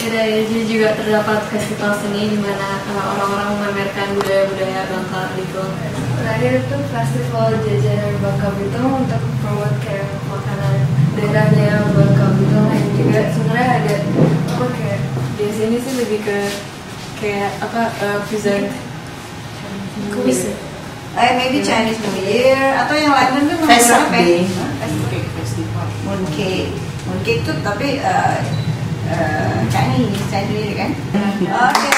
Di sini juga terdapat festival seni di mana orang-orang memamerkan budaya-budaya Bangka Belitung. Terakhir itu festival jajanan Bangka Belitung untuk promote kayak makanan daerahnya Bangka Belitung, dan juga sebenarnya ada apa kayak di sini sih lebih ke kayak present kuis. Maybe Chinese New Year atau yang lain itu Festival Day. Festival Mooncake itu tapi Chinese New Year kan? Oke.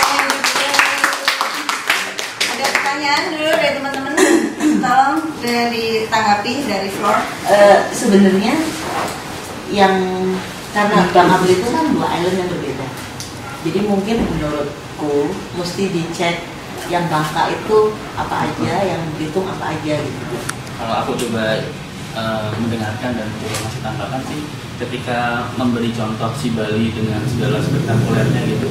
Ada pertanyaan dulu dari teman-teman, tolong ditanggapi dari floor. Sebenarnya yang karena Bangka Belitung kan dua island yang berbeda, jadi mungkin menurutku mesti dicek yang Bangka itu apa aja, yang Belitung apa aja gitu. Kalau aku coba mendengarkan dan coba masih tanggapan sih, ketika memberi contoh si Bali dengan segala spektakulernya gitu,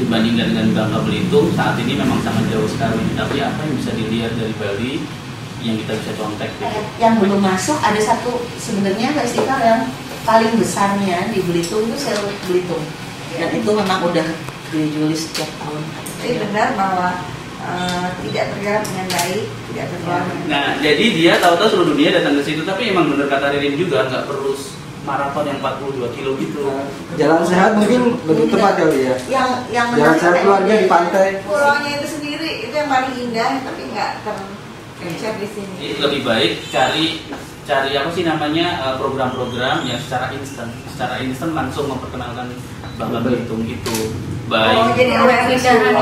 dibandingkan dengan Bangka Belitung saat ini memang sangat jauh sekali. Tapi apa yang bisa dilihat dari Bali yang kita bisa contek gitu? Yang belum masuk ada satu sebenarnya festival yang paling besarnya di Belitung itu Sel Belitung, dan itu memang udah dijual setiap tahun. Jadi benar bahwa tidak tergarap dengan baik, tidak terkelola dengan baik. Nah, jadi dia tahu-tahu seluruh dunia datang ke situ, tapi emang bener kata Ririn juga nggak perlu maraton yang 42 kilo gitu. Jalan sehat mungkin lebih tepat kali ya. Yang Jalan sehat keluarga di pantai. Pulaunya itu sendiri itu yang paling indah, tapi nggak tercapture di sini. Lebih baik cari apa sih namanya program-program yang secara instan langsung memperkenalkan Bangka Belitung itu. Baik. Oh, jadi awareness dulu.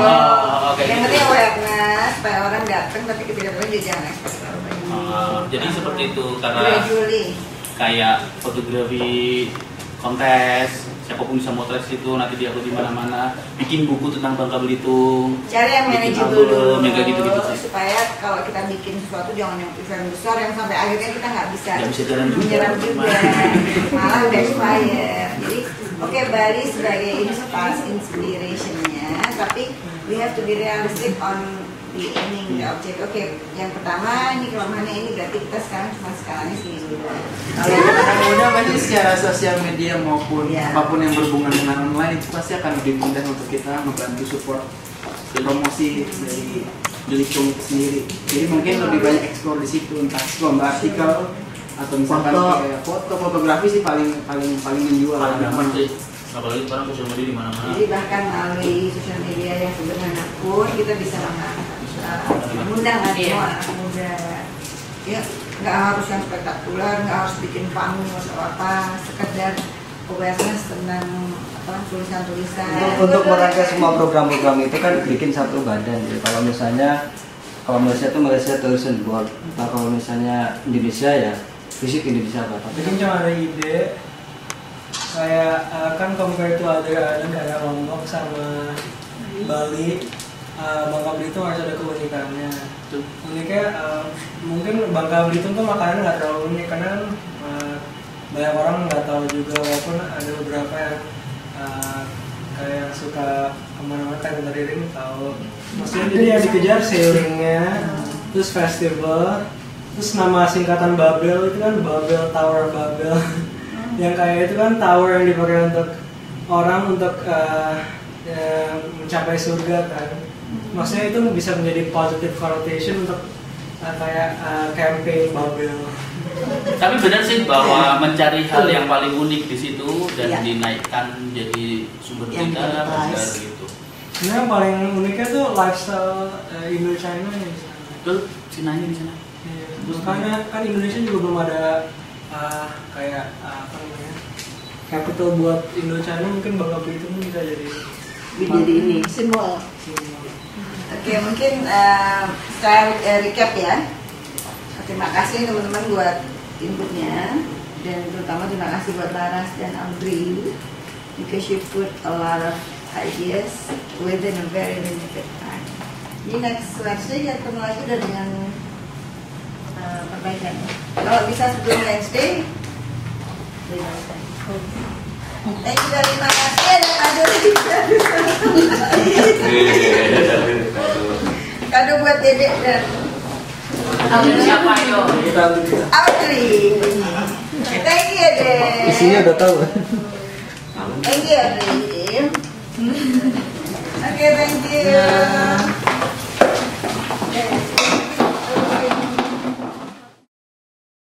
Okay, Yang gitu. penting awareness supaya orang datang, tapi ketika datang dia jangan ekspor terlalu banyak. Jadi seperti itu, karena Gradually. kayak fotografi kontes, siapapun bisa motret situ, nanti dia upload di mana-mana, bikin buku tentang Bangka Belitung, Cari yang bikin manageable dulu, album, yang kayak gitu-gitu sih. supaya kalau kita bikin sesuatu jangan yang event besar yang sampai akhirnya kita nggak bisa jalan juga, menyerap juga, malah backfire. Jadi oke, Bali sebagai inspirationnya, tapi we have to be realistic on the aiming the object. Oke, yang pertama ini kelemahannya ini berarti kita sekarang cuma skalanya segini dulu. Kalau anak muda pasti secara sosial media maupun apapun yang berhubungan dengan online itu pasti akan lebih mudah untuk kita membantu support promosi dari Belitung itu sendiri. Jadi mungkin lebih banyak explore di situ, entah lomba artikel atau misalkan kayak fotografi sih paling menjual. Apalagi sekarang sosial media di mana-mana. Jadi bahkan melalui sosial media yang sederhana pun kita bisa mengundang semua anak muda. Ya, nggak harus yang spektakuler, nggak harus bikin panggung atau apa, sekedar awareness tentang tulisan-tulisan. Untuk merangkai semua program-program itu kan bikin satu badan. Jadi kalau Malaysia itu Malaysia Tourism Board. Nah, kalau misalnya Indonesia ya Visit Indonesia apa? Mungkin cuma ada ide kayak kan compare itu ada kayak Lombok sama Bali, Bangka Belitung harus ada keunikannya. Uniknya mungkin Bangka Belitung tuh makanannya nggak terlalu unik karena banyak orang nggak tahu juga, walaupun ada beberapa yang kayak suka kemana-mana kan dari Ririn tahu. Maksudnya jadi yang dikejar sailingnya, terus festival, terus nama singkatan Babel itu kan Babel Tower Babel. Yang kayak itu kan tower yang dipakai untuk orang untuk mencapai surga kan. Maksudnya itu bisa menjadi positive connotation untuk kayak campaign Babel. Tapi benar sih bahwa mencari hal yang paling unik di situ dan dinaikkan jadi sumber berita gitu. Sebenarnya yang paling uniknya tuh lifestyle Indo-China nya. Betul, Cina-nya di sana. Makanya kan Indonesia juga belum ada kayak apa namanya capital buat Indo-China, mungkin Bangka Belitung bisa jadi ini simbol. Oke, mungkin saya recap ya. Terima kasih teman-teman buat inputnya, dan terutama terima kasih buat Laras dan Audrey because you put a lot of ideas within a very limited time. Jadi next Wednesday kita ketemu lagi udah dengan perbaikan. Kalau bisa sebelum Wednesday, thank you, terima kasih ada kado buat Dedek dan Siapa yo? Audrey. Thank you, Dek. Isinya udah tahu. Thank you, Audrey. Oke, thank you.